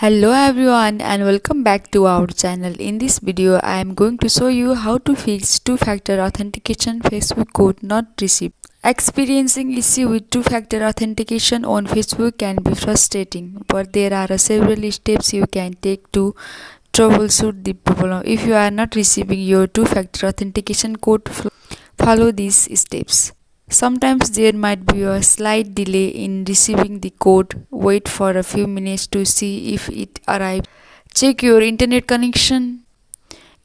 Hello everyone and welcome back to our channel. In this video I am going to show you how to fix two-factor authentication Facebook code not received. Experiencing issue with two-factor authentication on Facebook can be frustrating, but there are several steps you can take to troubleshoot the problem. If you are not receiving your two-factor authentication code, follow these steps. Sometimes there might be a slight delay in receiving the code. Wait for a few minutes to see if it arrives. Check your internet connection.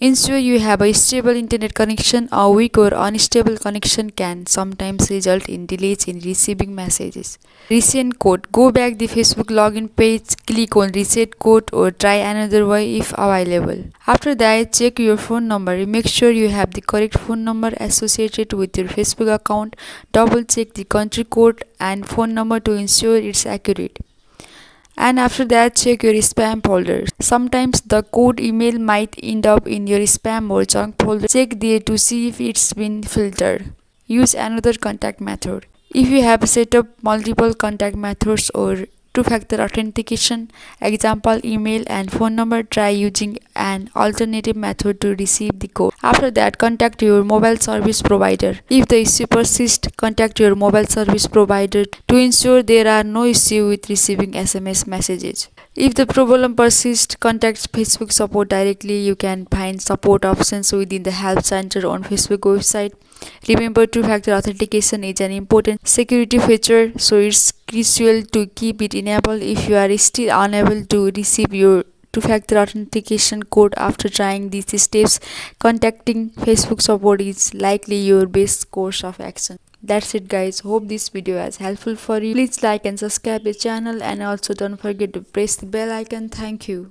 Ensure you have a stable internet connection. A weak or unstable connection can sometimes result in delays in receiving messages. Reset code. Go back the Facebook login page, click on reset code or try another way if available. After that, check your phone number. Make sure you have the correct phone number associated with your Facebook account. Double check the country code and phone number to ensure it's accurate. And after that, check your spam folder. Sometimes the code email might end up in your spam or junk folder. Check there to see if it's been filtered. Use another contact method. If you have set up multiple contact methods or two-factor authentication, example email and phone number, try using an alternative method to receive the code. After that, contact your mobile service provider. If the issue persists, contact your mobile service provider to ensure there are no issues with receiving SMS messages. If the problem persists, contact Facebook support directly. You can find support options within the help center on Facebook website. Remember, two-factor authentication is an important security feature, so it's crucial to keep it enabled. If you are still unable to receive your two-factor authentication code after trying these steps, contacting Facebook support is likely your best course of action. That's it guys, hope this video was helpful for you. Please like and subscribe the channel and also don't forget to press the bell icon. Thank you.